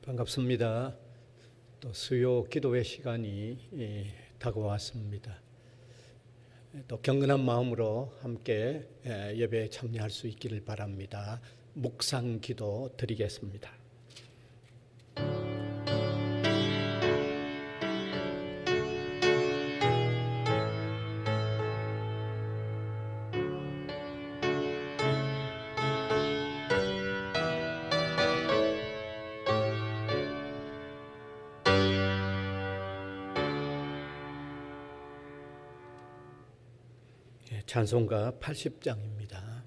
반갑습니다. 또 수요 기도회 시간이 다가왔습니다. 또 경건한 마음으로 함께 예배에 참여할 수 있기를 바랍니다. 묵상 기도 드리겠습니다. 찬송가 80장입니다.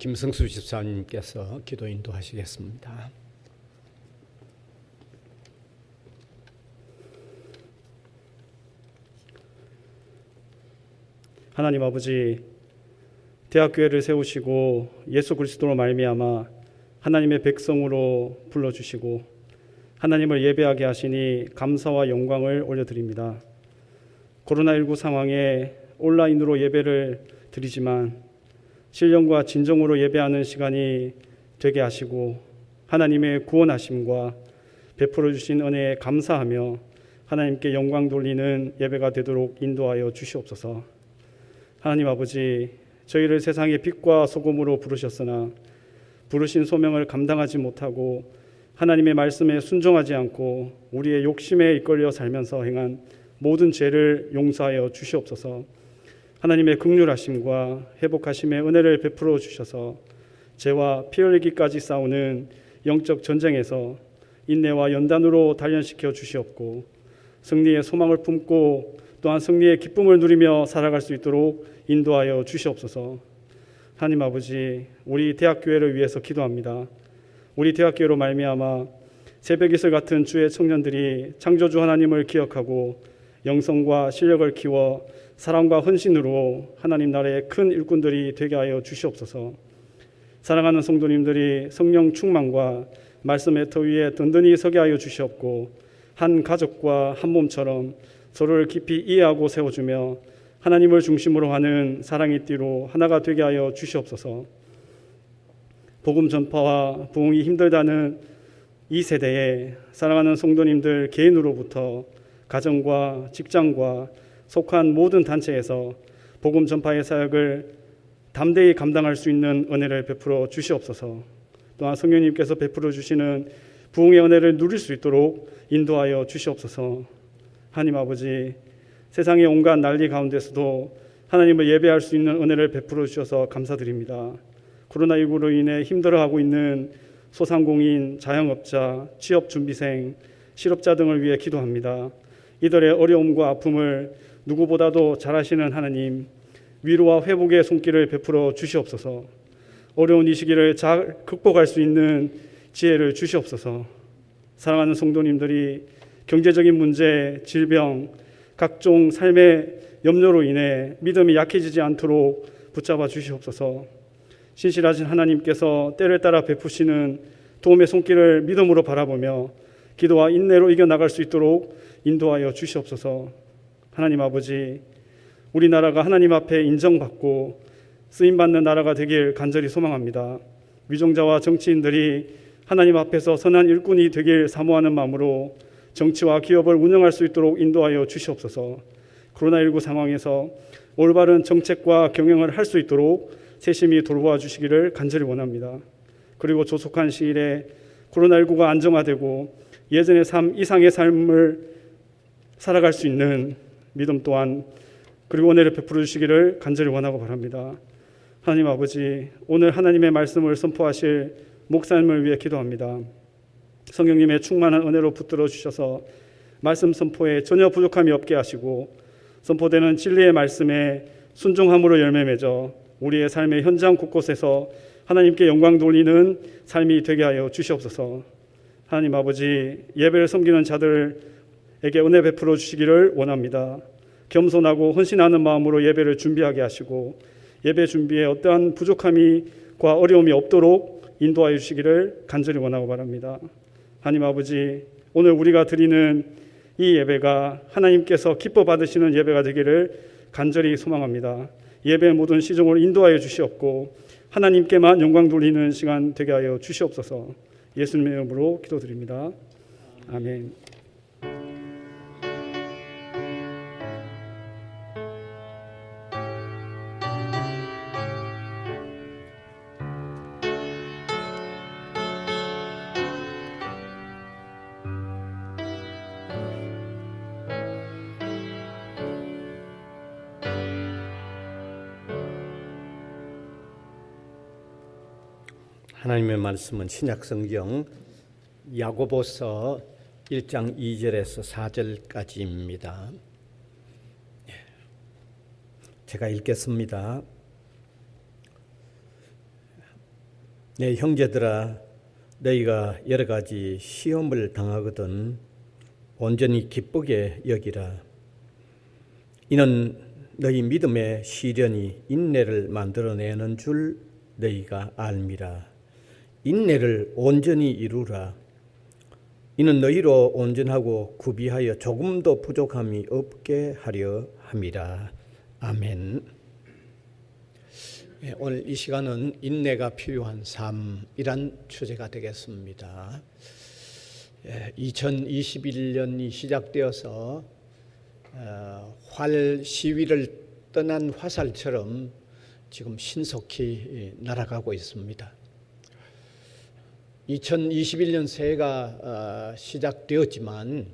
김성수 집사님께서 기도 인도하시겠습니다. 하나님 아버지, 대학교회를 세우시고 예수 그리스도로 말미암아 하나님의 백성으로 불러주시고 하나님을 예배하게 하시니 감사와 영광을 올려드립니다. 코로나19 상황에 온라인으로 예배를 드리지만 신령과 진정으로 예배하는 시간이 되게 하시고 하나님의 구원하심과 베풀어 주신 은혜에 감사하며 하나님께 영광 돌리는 예배가 되도록 인도하여 주시옵소서. 하나님 아버지, 저희를 세상의 빛과 소금으로 부르셨으나 부르신 소명을 감당하지 못하고 하나님의 말씀에 순종하지 않고 우리의 욕심에 이끌려 살면서 행한 모든 죄를 용서하여 주시옵소서. 하나님의 긍휼하심과 회복하심의 은혜를 베풀어 주셔서 죄와 피 흘리기까지 싸우는 영적 전쟁에서 인내와 연단으로 단련시켜 주시옵고 승리의 소망을 품고 또한 승리의 기쁨을 누리며 살아갈 수 있도록 인도하여 주시옵소서. 하나님 아버지, 우리 대학교회를 위해서 기도합니다. 우리 대학교회로 말미암아 새벽이슬 같은 주의 청년들이 창조주 하나님을 기억하고 영성과 실력을 키워 사랑과 헌신으로 하나님 나라의 큰 일꾼들이 되게 하여 주시옵소서. 사랑하는 성도님들이 성령 충만과 말씀의 터 위에 든든히 서게 하여 주시옵고 한 가족과 한 몸처럼 서로를 깊이 이해하고 세워주며 하나님을 중심으로 하는 사랑의 띠로 하나가 되게 하여 주시옵소서. 복음 전파와 부흥이 힘들다는 이 세대에 사랑하는 성도님들 개인으로부터 가정과 직장과 속한 모든 단체에서 복음 전파의 사역을 담대히 감당할 수 있는 은혜를 베풀어 주시옵소서. 또한 성령님께서 베풀어 주시는 부흥의 은혜를 누릴 수 있도록 인도하여 주시옵소서. 하나님 아버지, 세상의 온갖 난리 가운데서도 하나님을 예배할 수 있는 은혜를 베풀어 주셔서 감사드립니다. 코로나19로 인해 힘들어하고 있는 소상공인, 자영업자, 취업준비생, 실업자 등을 위해 기도합니다. 이들의 어려움과 아픔을 누구보다도 잘 아시는 하나님, 위로와 회복의 손길을 베풀어 주시옵소서. 어려운 이 시기를 잘 극복할 수 있는 지혜를 주시옵소서. 사랑하는 성도님들이 경제적인 문제, 질병, 각종 삶의 염려로 인해 믿음이 약해지지 않도록 붙잡아 주시옵소서. 신실하신 하나님께서 때를 따라 베푸시는 도움의 손길을 믿음으로 바라보며 기도와 인내로 이겨나갈 수 있도록 인도하여 주시옵소서. 하나님 아버지, 우리나라가 하나님 앞에 인정받고 쓰임받는 나라가 되길 간절히 소망합니다. 위정자와 정치인들이 하나님 앞에서 선한 일꾼이 되길 사모하는 마음으로 정치와 기업을 운영할 수 있도록 인도하여 주시옵소서. 코로나19 상황에서 올바른 정책과 경영을 할 수 있도록 세심히 돌보아 주시기를 간절히 원합니다. 그리고 조속한 시일에 코로나19가 안정화되고 예전의 삶 이상의 삶을 살아갈 수 있는 믿음 또한 그리고 은혜를 베풀어 주시기를 간절히 원하고 바랍니다. 하나님 아버지, 오늘 하나님의 말씀을 선포하실 목사님을 위해 기도합니다. 성령님의 충만한 은혜로 붙들어 주셔서 말씀 선포에 전혀 부족함이 없게 하시고 선포되는 진리의 말씀에 순종함으로 열매 맺어 우리의 삶의 현장 곳곳에서 하나님께 영광 돌리는 삶이 되게 하여 주시옵소서. 하나님 아버지, 예배를 섬기는 자들에게 은혜 베풀어 주시기를 원합니다. 겸손하고 헌신하는 마음으로 예배를 준비하게 하시고 예배 준비에 어떠한 부족함과 어려움이 없도록 인도하여 주시기를 간절히 원하고 바랍니다. 하나님 아버지, 오늘 우리가 드리는 이 예배가 하나님께서 기뻐 받으시는 예배가 되기를 간절히 소망합니다. 예배의 모든 시종을 인도하여 주시옵고 하나님께만 영광 돌리는 시간 되게 하여 주시옵소서. 예수님의 이름으로 기도드립니다. 아멘. 하나님의 말씀은 신약성경 야고보서 1장 2절에서 4절까지입니다. 제가 읽겠습니다. 내 형제들아, 너희가 여러 가지 시험을 당하거든 온전히 기쁘게 여기라. 이는 너희 믿음의 시련이 인내를 만들어내는 줄 너희가 알미라. 인내를 온전히 이루라. 이는 너희로 온전하고 구비하여 조금도 부족함이 없게 하려 함이라. 아멘. 오늘 이 시간은 인내가 필요한 삶이란 주제가 되겠습니다. 2021년이 시작되어서 활 시위를 떠난 화살처럼 지금 신속히 날아가고 있습니다. 2021년 새해가 시작되었지만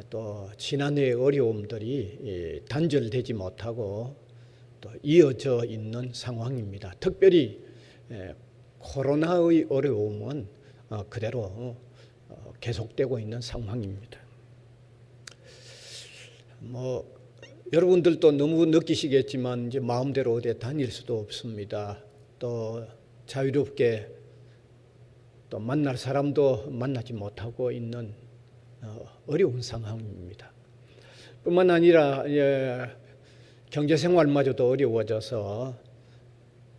또 지난해의 어려움들이 단절되지 못하고 또 이어져 있는 상황입니다. 특별히 코로나의 어려움은 그대로 계속되고 있는 상황입니다. 여러분들도 너무 느끼시겠지만 이제 마음대로 어디에 다닐 수도 없습니다. 또 자유롭게 또 만날 사람도 만나지 못하고 있는 어려운 상황입니다. 뿐만 아니라 경제생활마저도 어려워져서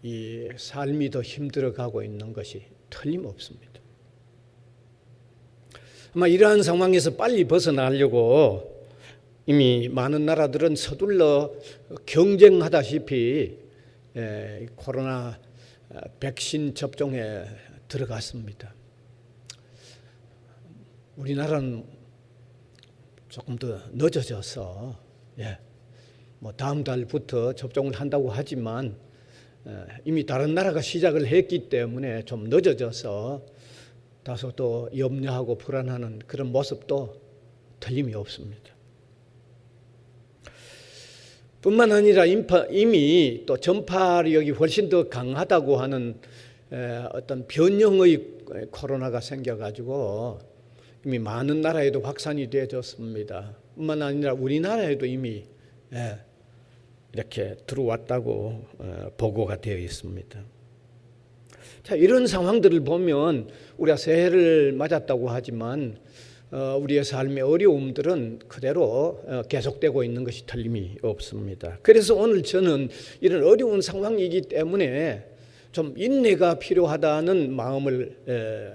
이 삶이 더 힘들어가고 있는 것이 틀림없습니다. 아마 이러한 상황에서 빨리 벗어나려고 이미 많은 나라들은 서둘러 경쟁하다시피 코로나 백신 접종에 들어갔습니다. 우리나라는 조금 더 늦어져서 뭐 다음 달부터 접종을 한다고 하지만 이미 다른 나라가 시작을 했기 때문에 좀 늦어져서 다소 또 염려하고 불안하는 그런 모습도 틀림이 없습니다. 뿐만 아니라 이미 또 전파력이 훨씬 더 강하다고 하는 어떤 변형의 코로나가 생겨가지고 이미 많은 나라에도 확산이 되어졌습니다. 뿐만 아니라 우리나라에도 이미 이렇게 들어왔다고 보고가 되어 있습니다. 자, 이런 상황들을 보면 우리가 새해를 맞았다고 하지만 우리의 삶의 어려움들은 그대로 계속되고 있는 것이 틀림이 없습니다. 그래서 오늘 저는 이런 어려운 상황이기 때문에 좀 인내가 필요하다는 마음을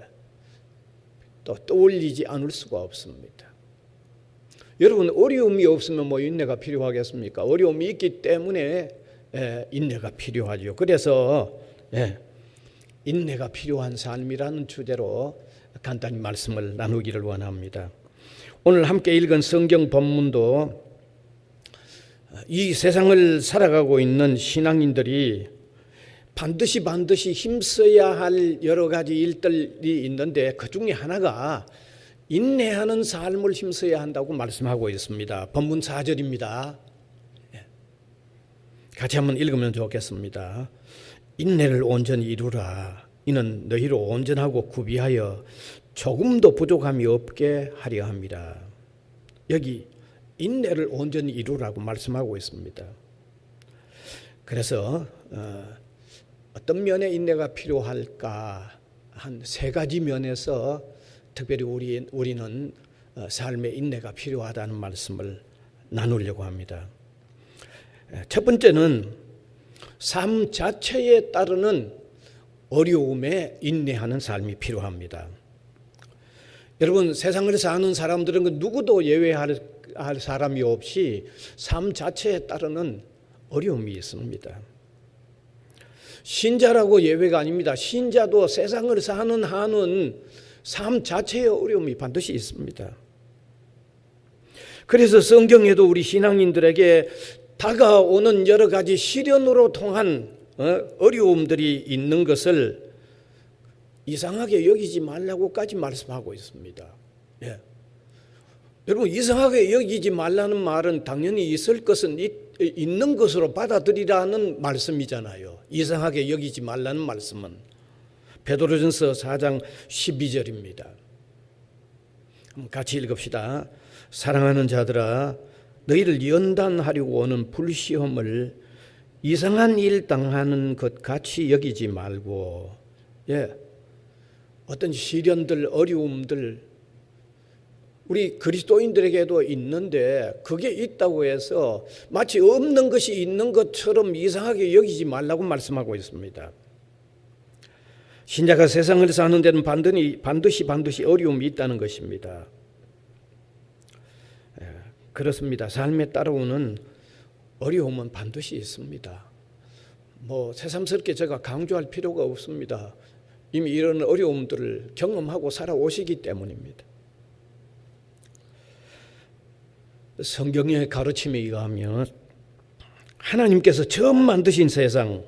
또 떠올리지 않을 수가 없습니다. 여러분, 어려움이 없으면 뭐 인내가 필요하겠습니까? 어려움이 있기 때문에 인내가 필요하죠. 그래서 인내가 필요한 삶이라는 주제로 간단히 말씀을 나누기를 원합니다. 오늘 함께 읽은 성경 본문도 이 세상을 살아가고 있는 신앙인들이 반드시 힘써야 할 여러 가지 일들이 있는데 그 중에 하나가 인내하는 삶을 힘써야 한다고 말씀하고 있습니다. 본문 4절입니다. 같이 한번 읽으면 좋겠습니다. 인내를 온전히 이루라. 이는 너희로 온전하고 구비하여 조금도 부족함이 없게 하려 함이라. 여기 인내를 온전히 이루라고 말씀하고 있습니다. 그래서 어떤 면에 인내가 필요할까? 한 세 가지 면에서 특별히 우리는 삶의 인내가 필요하다는 말씀을 나누려고 합니다. 첫 번째는 삶 자체에 따르는 어려움에 인내하는 삶이 필요합니다. 여러분, 세상을 사는 사람들은 그 누구도 예외할 사람이 없이 삶 자체에 따르는 어려움이 있습니다. 신자라고 예외가 아닙니다. 신자도 세상을 사는 한은 삶 자체의 어려움이 반드시 있습니다. 그래서 성경에도 우리 신앙인들에게 다가오는 여러 가지 시련으로 통한 어려움들이 있는 것을 이상하게 여기지 말라고까지 말씀하고 있습니다. 여러분, 이상하게 여기지 말라는 말은 당연히 있을 것은 있는 것으로 받아들이라는 말씀이잖아요. 이상하게 여기지 말라는 말씀은 베드로전서 4장 12절입니다. 같이 읽읍시다. 사랑하는 자들아, 너희를 연단하려고 오는 불시험을 이상한 일 당하는 것 같이 여기지 말고, 어떤 시련들, 어려움들 우리 그리스도인들에게도 있는데 그게 있다고 해서 마치 없는 것이 있는 것처럼 이상하게 여기지 말라고 말씀하고 있습니다. 신자가 세상을 사는 데는 반드시 어려움이 있다는 것입니다. 그렇습니다. 삶에 따라오는 어려움은 반드시 있습니다. 뭐 새삼스럽게 제가 강조할 필요가 없습니다. 이미 이런 어려움들을 경험하고 살아오시기 때문입니다. 성경의 가르침에 의하면 하나님께서 처음 만드신 세상,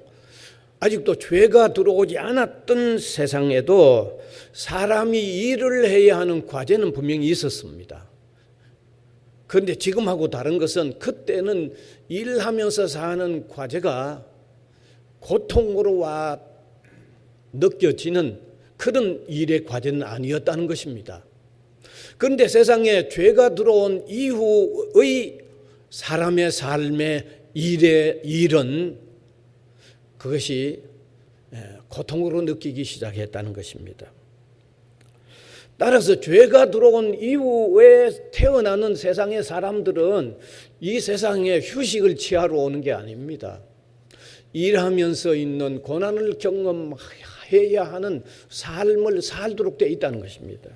아직도 죄가 들어오지 않았던 세상에도 사람이 일을 해야 하는 과제는 분명히 있었습니다. 그런데 지금하고 다른 것은 그때는 일하면서 사는 과제가 고통으로 느껴지는 그런 일의 과제는 아니었다는 것입니다. 그런데 세상에 죄가 들어온 이후의 사람의 삶의 일은 그것이 고통으로 느끼기 시작했다는 것입니다. 따라서 죄가 들어온 이후에 태어나는 세상의 사람들은 이 세상에 휴식을 취하러 오는 게 아닙니다. 일하면서 있는 고난을 경험해야 하는 삶을 살도록 되어 있다는 것입니다.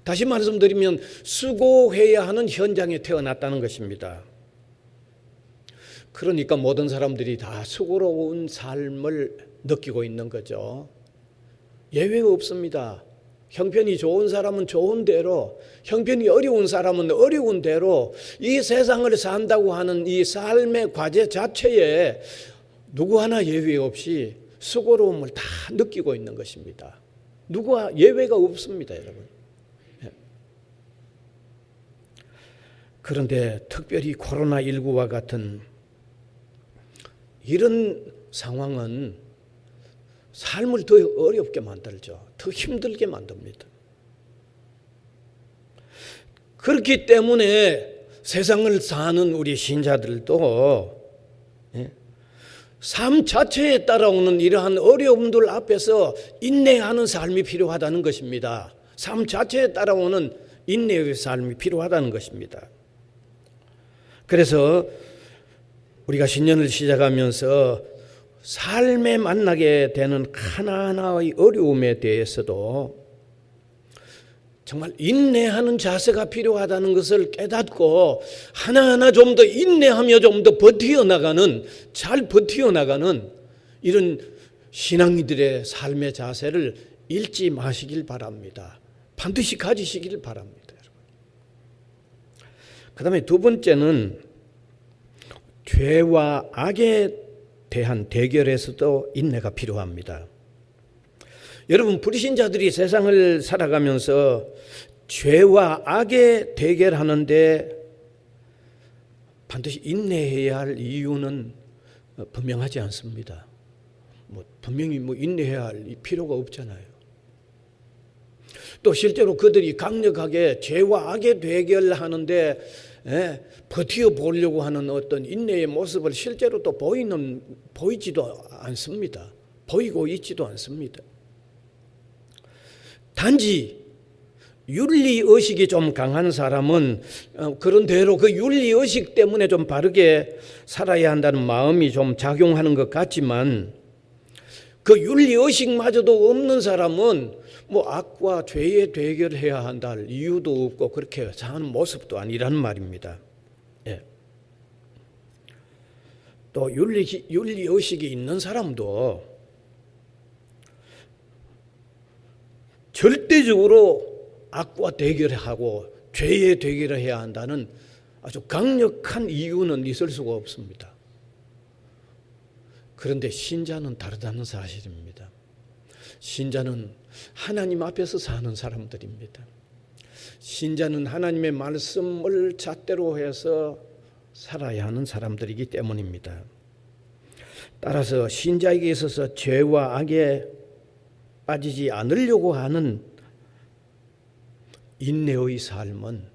다시 말씀드리면 수고해야 하는 현장에 태어났다는 것입니다. 그러니까 모든 사람들이 다 수고로운 삶을 느끼고 있는 거죠. 예외가 없습니다. 형편이 좋은 사람은 좋은 대로, 형편이 어려운 사람은 어려운 대로 이 세상을 산다고 하는 이 삶의 과제 자체에 누구 하나 예외 없이 수고로움을 다 느끼고 있는 것입니다. 누구와 예외가 없습니다, 여러분. 그런데 특별히 코로나19와 같은 이런 상황은 삶을 더 어렵게 만들죠. 더 힘들게 만듭니다. 그렇기 때문에 세상을 사는 우리 신자들도 삶 자체에 따라오는 이러한 어려움들 앞에서 인내하는 삶이 필요하다는 것입니다. 삶 자체에 따라오는 인내의 삶이 필요하다는 것입니다. 그래서 우리가 신년을 시작하면서 삶에 만나게 되는 하나하나의 어려움에 대해서도 정말 인내하는 자세가 필요하다는 것을 깨닫고 하나하나 좀 더 인내하며 좀 더 버티어나가는, 잘 버티어나가는 이런 신앙이들의 삶의 자세를 잃지 마시길 바랍니다. 반드시 가지시길 바랍니다. 그 다음에 두 번째는 죄와 악에 대한 대결에서도 인내가 필요합니다. 여러분, 불신자들이 세상을 살아가면서 죄와 악에 대결하는데 반드시 인내해야 할 이유는 분명하지 않습니다. 분명히 인내해야 할 필요가 없잖아요. 또 실제로 그들이 강력하게 죄와 악에 대결하는데 버티어 보려고 하는 어떤 인내의 모습을 실제로 또 보이지도 않습니다. 보이고 있지도 않습니다. 단지 윤리의식이 좀 강한 사람은 그런 대로 그 윤리의식 때문에 좀 바르게 살아야 한다는 마음이 좀 작용하는 것 같지만 그 윤리의식마저도 없는 사람은 악과 죄에 대결해야 한다 할 이유도 없고 그렇게 사는 모습도 아니라는 말입니다. 또 윤리의식이 있는 사람도 절대적으로 악과 대결하고 죄에 대결을 해야 한다는 아주 강력한 이유는 있을 수가 없습니다. 그런데 신자는 다르다는 사실입니다. 신자는 하나님 앞에서 사는 사람들입니다. 신자는 하나님의 말씀을 잣대로 해서 살아야 하는 사람들이기 때문입니다. 따라서 신자에게 있어서 죄와 악에 빠지지 않으려고 하는 인내의 삶은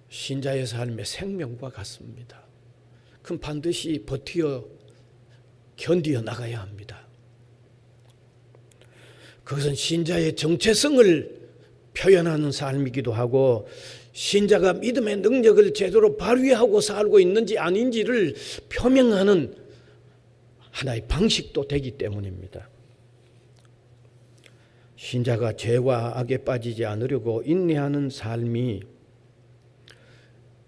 신자의 삶의 생명과 같습니다. 그럼 반드시 견디어 나가야 합니다. 그것은 신자의 정체성을 표현하는 삶이기도 하고 신자가 믿음의 능력을 제대로 발휘하고 살고 있는지 아닌지를 표명하는 하나의 방식도 되기 때문입니다. 신자가 죄와 악에 빠지지 않으려고 인내하는 삶이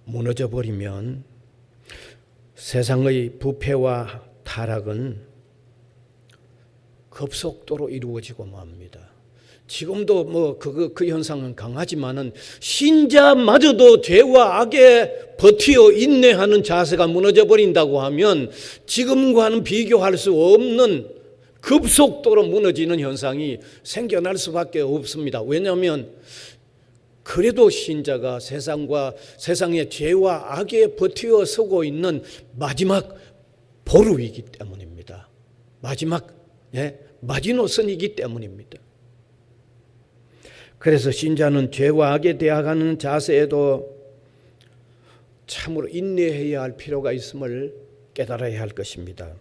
무너져 버리면 세상의 부패와 타락은 급속도로 이루어지고 맙니다. 지금도 그 현상은 강하지만은 신자마저도 죄와 악에 버티어 인내하는 자세가 무너져 버린다고 하면 지금과는 비교할 수 없는 급속도로 무너지는 현상이 생겨날 수밖에 없습니다. 왜냐하면 그래도 신자가 세상의 죄와 악에 버티어 서고 있는 마지막 보루이기 때문입니다. 마지막 마지노선이기 때문입니다. 그래서 신자는 죄와 악에 대항하는 자세에도 참으로 인내해야 할 필요가 있음을 깨달아야 할 것입니다.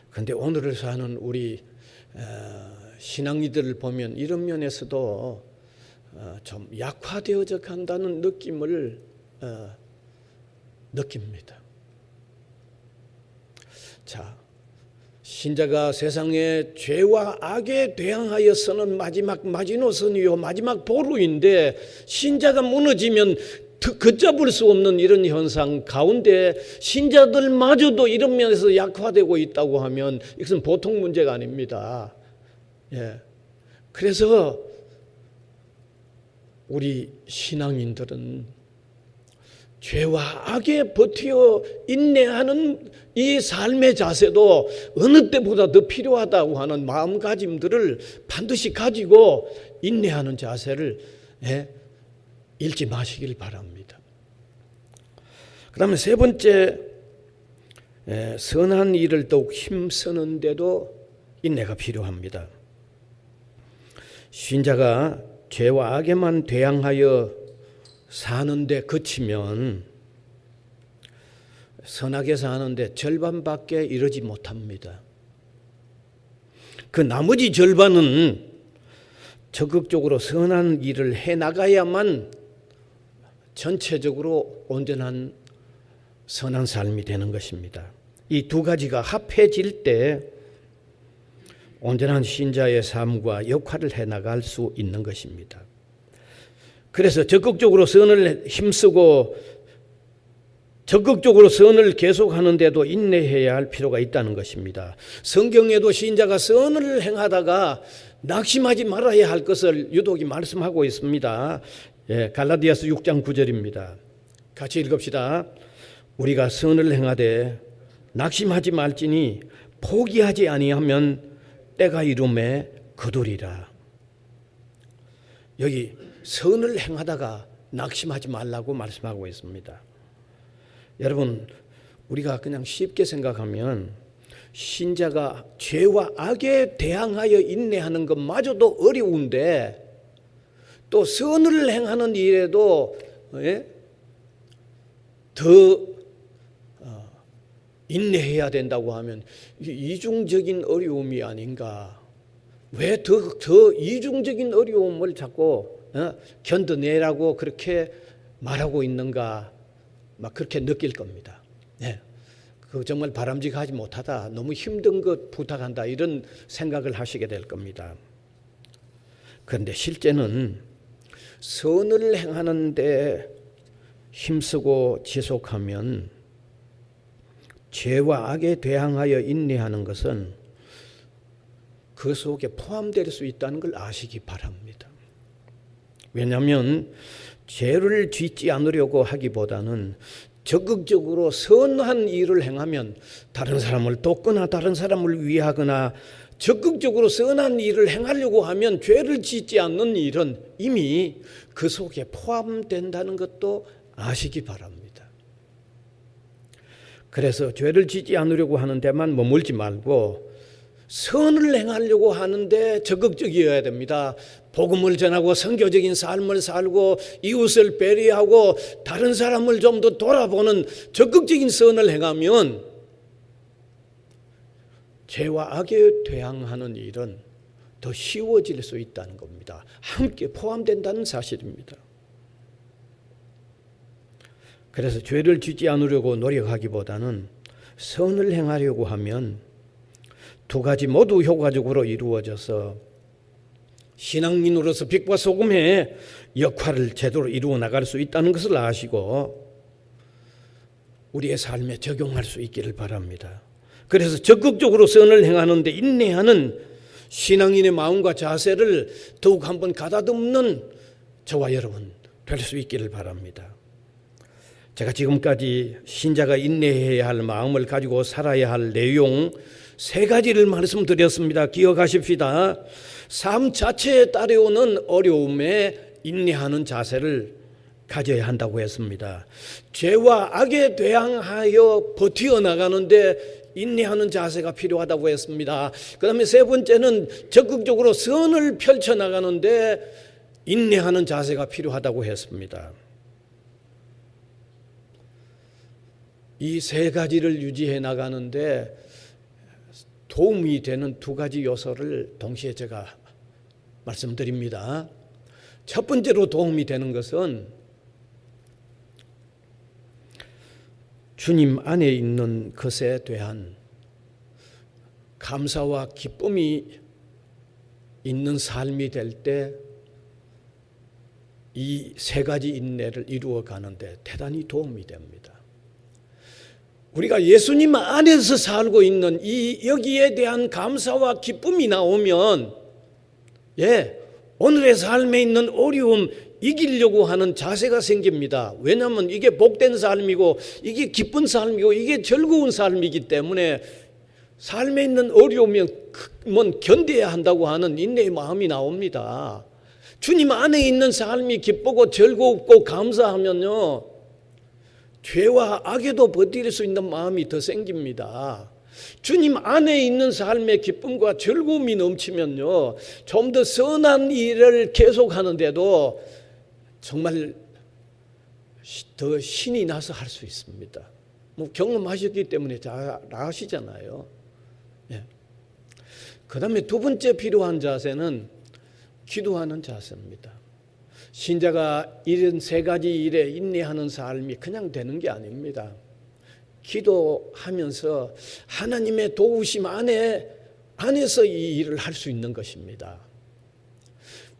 그런데 오늘을 사는 우리 신앙이들을 보면 이런 면에서도 좀 약화되어져 간다는 느낌을 느낍니다. 자, 신자가 세상의 죄와 악에 대항하여서는 마지막 마지노선이요 마지막 보루인데 신자가 무너지면 걷잡을 수 없는 이런 현상 가운데 신자들마저도 이런 면에서 약화되고 있다고 하면 이것은 보통 문제가 아닙니다. 예. 그래서 우리 신앙인들은 죄와 악에 버티어 인내하는 이 삶의 자세도 어느 때보다 더 필요하다고 하는 마음가짐들을 반드시 가지고 인내하는 자세를 잃지 마시길 바랍니다. 그 다음에 세 번째, 선한 일을 더욱 힘쓰는데도 인내가 필요합니다. 신자가 죄와 악에만 대항하여 사는데 그치면 선하게 사는데 절반밖에 이르지 못합니다. 그 나머지 절반은 적극적으로 선한 일을 해나가야만 전체적으로 온전한 선한 삶이 되는 것입니다. 이 두 가지가 합해질 때 온전한 신자의 삶과 역할을 해나갈 수 있는 것입니다. 그래서 적극적으로 선을 힘쓰고 적극적으로 선을 계속하는데도 인내해야 할 필요가 있다는 것입니다. 성경에도 신자가 선을 행하다가 낙심하지 말아야 할 것을 유독이 말씀하고 있습니다. 갈라디아서 6장 9절입니다. 같이 읽읍시다. 우리가 선을 행하되 낙심하지 말지니 포기하지 아니하면 때가 이름에 거두리라. 여기 선을 행하다가 낙심하지 말라고 말씀하고 있습니다. 여러분, 우리가 그냥 쉽게 생각하면 신자가 죄와 악에 대항하여 인내하는 것마저도 어려운데 또 선을 행하는 일에도 더 인내해야 된다고 하면 이중적인 어려움이 아닌가. 왜 더 이중적인 어려움을 자꾸 견뎌내라고 그렇게 말하고 있는가, 막 그렇게 느낄 겁니다. 그 정말 바람직하지 못하다, 너무 힘든 것 부탁한다, 이런 생각을 하시게 될 겁니다. 그런데 실제는 선을 행하는데 힘쓰고 지속하면 죄와 악에 대항하여 인내하는 것은 그 속에 포함될 수 있다는 걸 아시기 바랍니다. 왜냐하면 죄를 짓지 않으려고 하기보다는 적극적으로 선한 일을 행하면 다른 사람을 돕거나 다른 사람을 위하거나 적극적으로 선한 일을 행하려고 하면 죄를 짓지 않는 일은 이미 그 속에 포함된다는 것도 아시기 바랍니다. 그래서 죄를 짓지 않으려고 하는 데만 머물지 말고 선을 행하려고 하는데 적극적이어야 됩니다. 복음을 전하고 선교적인 삶을 살고 이웃을 배려하고 다른 사람을 좀 더 돌아보는 적극적인 선을 행하면 죄와 악에 대항하는 일은 더 쉬워질 수 있다는 겁니다. 함께 포함된다는 사실입니다. 그래서 죄를 짓지 않으려고 노력하기보다는 선을 행하려고 하면 두 가지 모두 효과적으로 이루어져서 신앙인으로서 빛과 소금의 역할을 제대로 이루어 나갈 수 있다는 것을 아시고 우리의 삶에 적용할 수 있기를 바랍니다. 그래서 적극적으로 선을 행하는데 인내하는 신앙인의 마음과 자세를 더욱 한번 가다듬는 저와 여러분 될 수 있기를 바랍니다. 제가 지금까지 신자가 인내해야 할 마음을 가지고 살아야 할 내용 세 가지를 말씀드렸습니다. 기억하십시다. 삶 자체에 따라오는 어려움에 인내하는 자세를 가져야 한다고 했습니다. 죄와 악에 대항하여 버티어나가는데 인내하는 자세가 필요하다고 했습니다. 그 다음에 세 번째는 적극적으로 선을 펼쳐나가는데 인내하는 자세가 필요하다고 했습니다. 이 세 가지를 유지해 나가는데 도움이 되는 두 가지 요소를 동시에 제가 말씀드립니다. 첫 번째로 도움이 되는 것은 주님 안에 있는 것에 대한 감사와 기쁨이 있는 삶이 될 때 이 세 가지 인내를 이루어 가는데 대단히 도움이 됩니다. 우리가 예수님 안에서 살고 있는 이 여기에 대한 감사와 기쁨이 나오면 오늘의 삶에 있는 어려움 이기려고 하는 자세가 생깁니다. 왜냐하면 이게 복된 삶이고 이게 기쁜 삶이고 이게 즐거운 삶이기 때문에 삶에 있는 어려움은 견뎌야 한다고 하는 인내의 마음이 나옵니다. 주님 안에 있는 삶이 기쁘고 즐겁고 감사하면요, 죄와 악에도 버틸 수 있는 마음이 더 생깁니다. 주님 안에 있는 삶의 기쁨과 즐거움이 넘치면요, 좀 더 선한 일을 계속하는데도 정말 더 신이 나서 할 수 있습니다. 경험하셨기 때문에 잘 아시잖아요. 그 다음에 두 번째 필요한 자세는 기도하는 자세입니다. 신자가 이런 세 가지 일에 인내하는 삶이 그냥 되는 게 아닙니다. 기도하면서 하나님의 도우심 안에서 이 일을 할 수 있는 것입니다.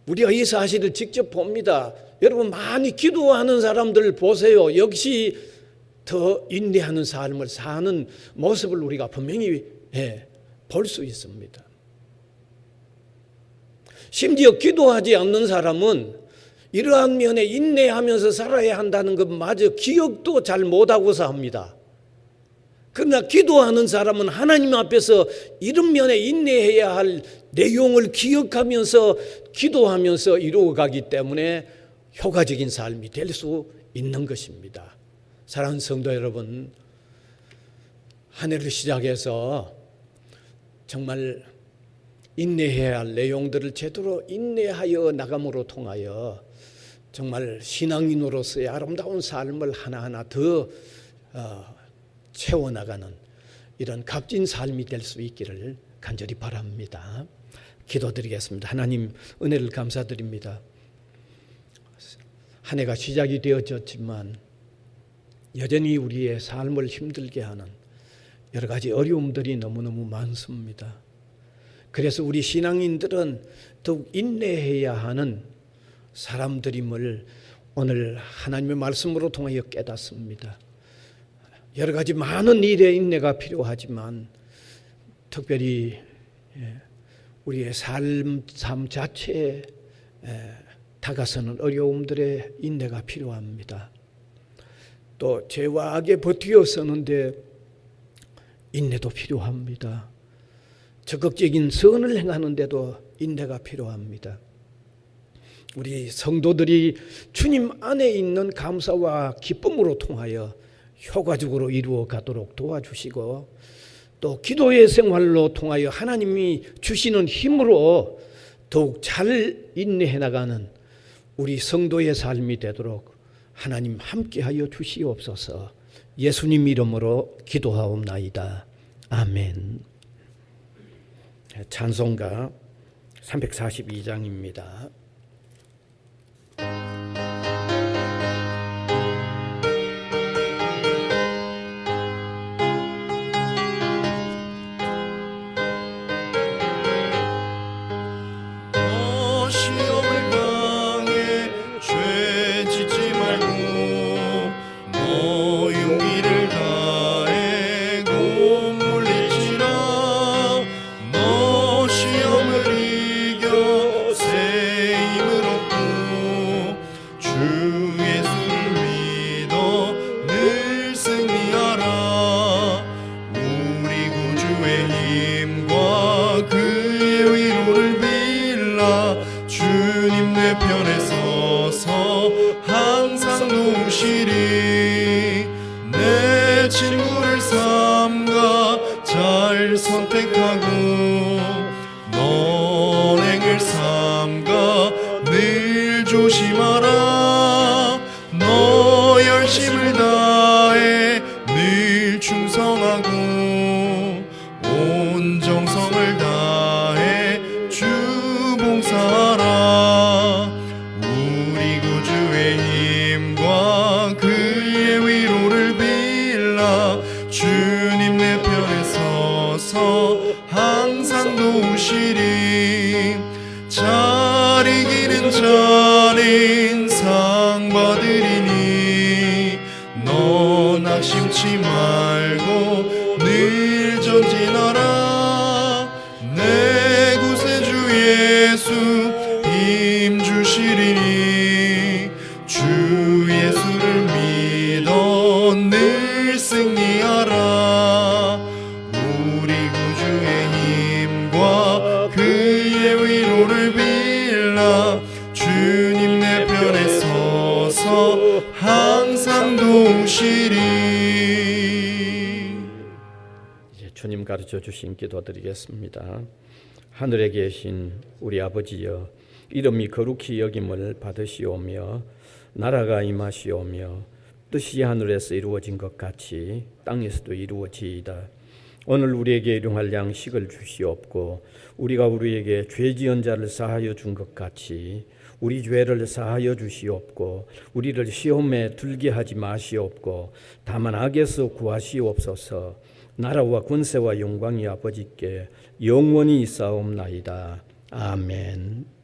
우리가 이 사실을 직접 봅니다. 여러분 많이 기도하는 사람들 보세요. 역시 더 인내하는 삶을 사는 모습을 우리가 분명히 볼 수 있습니다. 심지어 기도하지 않는 사람은 이러한 면에 인내하면서 살아야 한다는 것마저 기억도 잘 못하고서 합니다. 그러나 기도하는 사람은 하나님 앞에서 이런 면에 인내해야 할 내용을 기억하면서 기도하면서 이루어가기 때문에 효과적인 삶이 될 수 있는 것입니다. 사랑하는 성도 여러분, 한 해를 시작해서 정말 인내해야 할 내용들을 제대로 인내하여 나감으로 통하여 정말 신앙인으로서의 아름다운 삶을 하나하나 더 채워나가는 이런 값진 삶이 될 수 있기를 간절히 바랍니다. 기도드리겠습니다. 하나님, 은혜를 감사드립니다. 한 해가 시작이 되어졌지만 여전히 우리의 삶을 힘들게 하는 여러 가지 어려움들이 너무너무 많습니다. 그래서 우리 신앙인들은 더욱 인내해야 하는 사람들임을 오늘 하나님의 말씀으로 통하여 깨닫습니다. 여러 가지 많은 일에 인내가 필요하지만 특별히 우리의 삶 자체에 다가서는 어려움들의 인내가 필요합니다. 또 죄와 악에 버티어 서는데 인내도 필요합니다. 적극적인 선을 행하는데도 인내가 필요합니다. 우리 성도들이 주님 안에 있는 감사와 기쁨으로 통하여 효과적으로 이루어 가도록 도와주시고 또 기도의 생활로 통하여 하나님이 주시는 힘으로 더욱 잘 인내해 나가는 우리 성도의 삶이 되도록 하나님 함께하여 주시옵소서. 예수님 이름으로 기도하옵나이다. 아멘. 찬송가 342장입니다. 너 시험을 이겨 새 우리의 위로를 빌라 주님 내 편에 서서 항상 도우시리. 이제 주님 가르쳐 주신 기도드리겠습니다. 하늘에 계신 우리 아버지여, 이름이 거룩히 여김을 받으시오며 나라가 임하시오며 뜻이 하늘에서 이루어진 것 같이 땅에서도 이루어지이다. 오늘 우리에게 일용할 양식을 주시옵고 우리가 우리에게 죄 지은 자를 사하여 준 것 같이 우리 죄를 사하여 주시옵고 우리를 시험에 들게 하지 마시옵고 다만 악에서 구하시옵소서. 나라와 권세와 영광이 아버지께 영원히 있사옵나이다. 아멘.